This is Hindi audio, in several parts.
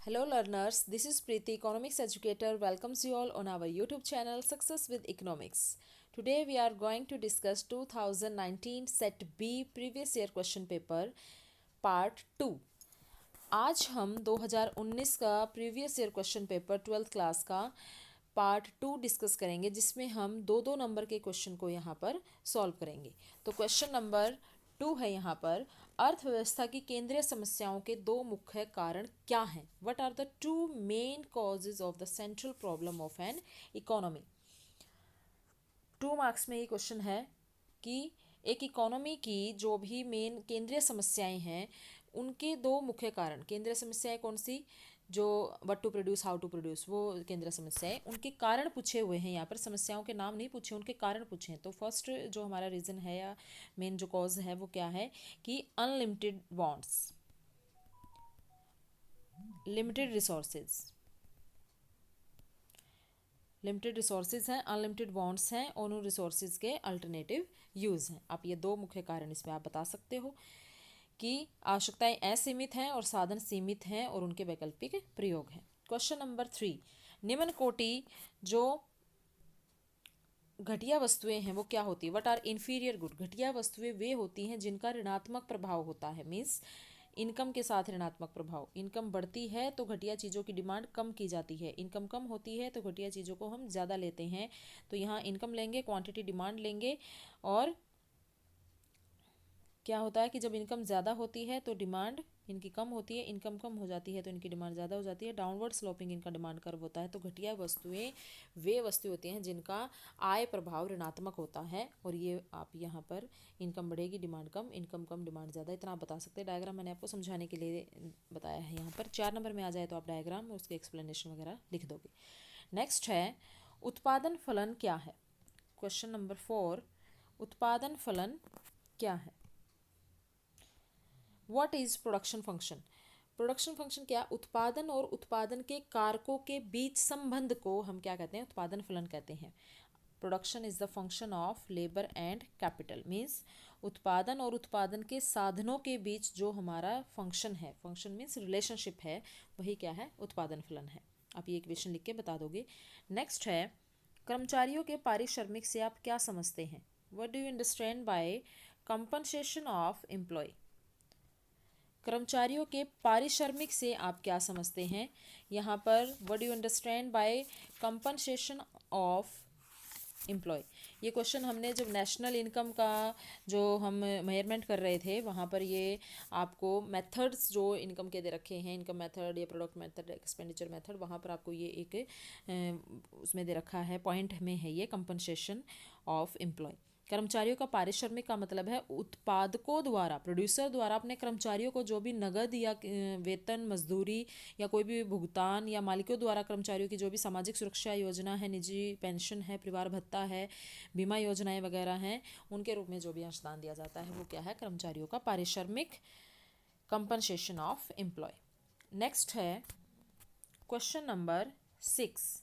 Hello learners, this is Preeti, economics educator, welcomes you all on our YouTube channel Success with Economics. Today we are going to discuss 2019 Set B previous year question paper part 2. आज हम 2019 का previous year question paper 12th class का पार्ट 2 डिस्कस करेंगे, जिसमें हम दो दो नंबर के क्वेश्चन को यहाँ पर सॉल्व करेंगे। तो क्वेश्चन नंबर 2 है यहाँ पर, अर्थव्यवस्था की केंद्रीय समस्याओं के दो मुख्य कारण क्या हैं? What are the two main causes of the central problem of an economy? 2 marks में ये क्वेश्चन है कि एक इकोनॉमी की जो भी मेन केंद्रीय समस्याएं हैं उनके दो मुख्य कारण, केंद्रीय समस्याएं कौन सी? जो what to produce, how to produce, वो केंद्रीय समस्याएं, उनके कारण पूछे हुए हैं। यहाँ पर समस्याओं के नाम नहीं पूछे, उनके कारण पूछे हैं। तो फर्स्ट जो हमारा रीज़न है या मेन जो कॉज है वो क्या है कि unlimited wants, limited resources, limited resources हैं, अनलिमिटेड वांट्स हैं और उन रिसोर्सेज के अल्टरनेटिव यूज़ हैं। आप ये दो मुख्य कारण इसमें आप बता सकते हो कि आवश्यकताएं असीमित हैं और साधन सीमित हैं और उनके वैकल्पिक प्रयोग हैं। क्वेश्चन नंबर 3, निम्न कोटि जो घटिया वस्तुएं हैं वो क्या होती है? What are inferior good? घटिया वस्तुएं वे होती हैं जिनका ऋणात्मक प्रभाव होता है, मीन्स इनकम के साथ ऋणात्मक प्रभाव। इनकम बढ़ती है तो घटिया चीज़ों की डिमांड कम की जाती है, इनकम कम होती है तो घटिया चीज़ों को हम ज़्यादा लेते हैं। तो यहाँ इनकम लेंगे, क्वांटिटी डिमांड लेंगे, और क्या होता है कि जब इनकम ज़्यादा होती है तो डिमांड इनकी कम होती है, इनकम कम हो जाती है तो इनकी डिमांड ज़्यादा हो जाती है। डाउनवर्ड स्लोपिंग इनका डिमांड कर्व होता है। तो घटिया वस्तुएं वे वस्तुएं होती हैं जिनका आय प्रभाव ऋणात्मक होता है, और ये आप यहाँ पर इनकम बढ़ेगी, डिमांड कम, इनकम कम, डिमांड ज़्यादा, इतना आप बता सकते हैं। डायग्राम मैंने आपको समझाने के लिए बताया है। यहाँ पर 4 नंबर में आ जाए तो आप डायग्राम और उसके एक्सप्लेनेशन वगैरह लिख दोगे। नेक्स्ट है उत्पादन फलन क्या है? क्वेश्चन नंबर 4, उत्पादन फलन क्या है? What is production function? Production function क्या? उत्पादन और उत्पादन के कारकों के बीच संबंध को हम क्या कहते हैं? उत्पादन फलन कहते हैं। Production is the function of labour and capital, means उत्पादन और उत्पादन के साधनों के बीच जो हमारा फंक्शन है, फंक्शन मीन्स रिलेशनशिप है, वही क्या है? उत्पादन फलन है। आप ये इक्वेशन लिख के बता दोगे। नेक्स्ट है कर्मचारियों के पारिश्रमिक से आप क्या समझते हैं? What do you understand by compensation of employ? कर्मचारियों के पारिश्रमिक से आप क्या समझते हैं? यहाँ पर what do you understand by compensation of employ? ये क्वेश्चन हमने जब नेशनल इनकम का जो हम मेजरमेंट कर रहे थे वहाँ पर ये आपको मेथड्स जो इनकम के दे रखे हैं, इनकम मेथड या प्रोडक्ट मेथड, एक्सपेंडिचर मेथड, वहाँ पर आपको ये एक उसमें दे रखा है, पॉइंट में है ये कंपनसेशन ऑफ एम्प्लॉय। कर्मचारियों का पारिश्रमिक का मतलब है उत्पादकों द्वारा, प्रोड्यूसर द्वारा अपने कर्मचारियों को जो भी नगद या वेतन, मजदूरी या कोई भी भुगतान, या मालिकों द्वारा कर्मचारियों की जो भी सामाजिक सुरक्षा योजना है, निजी पेंशन है, परिवार भत्ता है, बीमा योजनाएं वगैरह हैं, उनके रूप में जो भी अंशदान दिया जाता है वो क्या है? कर्मचारियों का पारिश्रमिक, कंपनसेशन ऑफ एम्प्लॉय। नेक्स्ट है क्वेश्चन नंबर 6,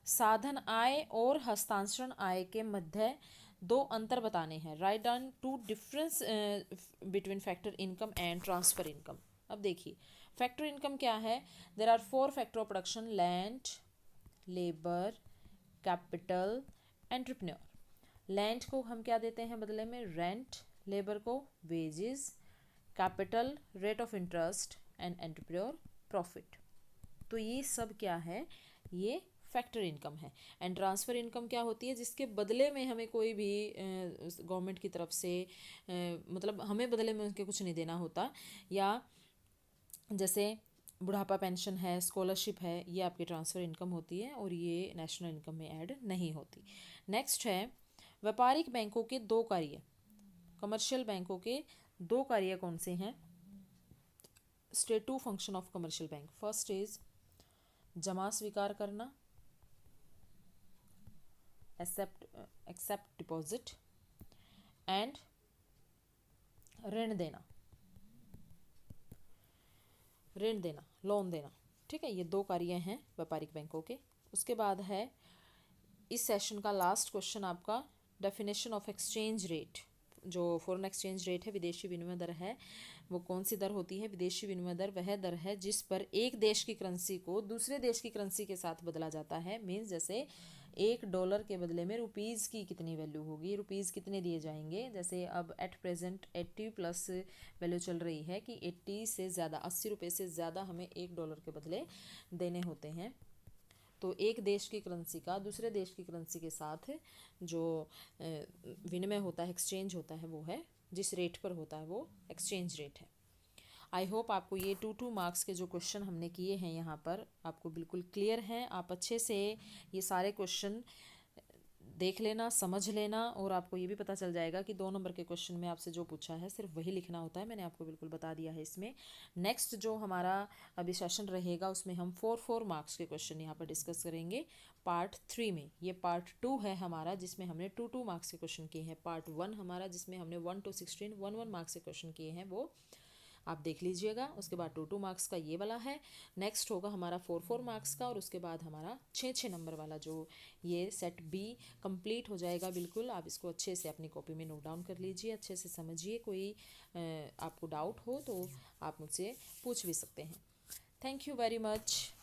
साधन आय और हस्तांतरण आय के मध्य दो अंतर बताने हैं। Write down two difference between factor income and transfer income. अब देखिए फैक्टर इनकम क्या है? There are 4 factor of production: land, labour, capital, entrepreneur. Land को हम क्या देते हैं बदले में? रेंट। लेबर को wages, capital rate of interest, and entrepreneur profit. तो ये सब क्या है? ये फैक्टर इनकम है। एंड ट्रांसफ़र इनकम क्या होती है? जिसके बदले में हमें कोई भी गवर्नमेंट की तरफ से मतलब हमें बदले में उनके कुछ नहीं देना होता, या जैसे बुढ़ापा पेंशन है, स्कॉलरशिप है, ये आपकी ट्रांसफ़र इनकम होती है और ये नेशनल इनकम में ऐड नहीं होती। नेक्स्ट है व्यापारिक बैंकों के दो कार्य, कमर्शियल बैंकों के दो कार्य कौन से हैं? State two function of commercial bank. First is जमा स्वीकार करना, एक्सेप्ट डिपॉजिट, एंड ऋण देना, ऋण देना, लोन देना। ठीक है, ये दो कार्य हैं व्यापारिक बैंकों के। उसके बाद है इस सेशन का लास्ट क्वेश्चन आपका, डेफिनेशन ऑफ एक्सचेंज रेट। जो फॉरेन एक्सचेंज रेट है, विदेशी विनिमय दर है, वो कौन सी दर होती है? विदेशी विनिमय दर वह दर है जिस पर एक देश की करेंसी को दूसरे देश की करेंसी के साथ बदला जाता है। मीन्स जैसे $1 के बदले में रुपीज़ की कितनी वैल्यू होगी, रुपीज़ कितने दिए जाएंगे। जैसे अब एट प्रेजेंट 80 प्लस वैल्यू चल रही है कि 80 से ज़्यादा, 80 रुपये से ज़्यादा हमें $1 के बदले देने होते हैं। तो एक देश की करेंसी का दूसरे देश की करेंसी के साथ जो विनिमय होता है, एक्सचेंज होता है, वो है जिस रेट पर होता है वो एक्सचेंज रेट है। आई होप आपको ये 2 मार्क्स के जो क्वेश्चन हमने किए हैं यहाँ पर आपको बिल्कुल क्लियर हैं। आप अच्छे से ये सारे क्वेश्चन देख लेना, समझ लेना, और आपको ये भी पता चल जाएगा कि 2 नंबर के क्वेश्चन में आपसे जो पूछा है सिर्फ वही लिखना होता है। मैंने आपको बिल्कुल बता दिया है इसमें। नेक्स्ट जो हमारा अभी सेशन रहेगा उसमें हम 4 मार्क्स के क्वेश्चन यहाँ पर डिस्कस करेंगे पार्ट 3 में। ये पार्ट 2 है हमारा जिसमें हमने 2 मार्क्स के क्वेश्चन किए हैं। पार्ट 1 हमारा जिसमें हमने 1 to 16 1 मार्क्स के क्वेश्चन किए हैं, वो आप देख लीजिएगा। उसके बाद 2 मार्क्स का ये वाला है। नेक्स्ट होगा हमारा 4 मार्क्स का, और उसके बाद हमारा 6 नंबर वाला जो ये सेट बी कंप्लीट हो जाएगा। बिल्कुल आप इसको अच्छे से अपनी कॉपी में नोट डाउन कर लीजिए, अच्छे से समझिए। कोई आपको डाउट हो तो आप मुझसे पूछ भी सकते हैं। Thank you very much.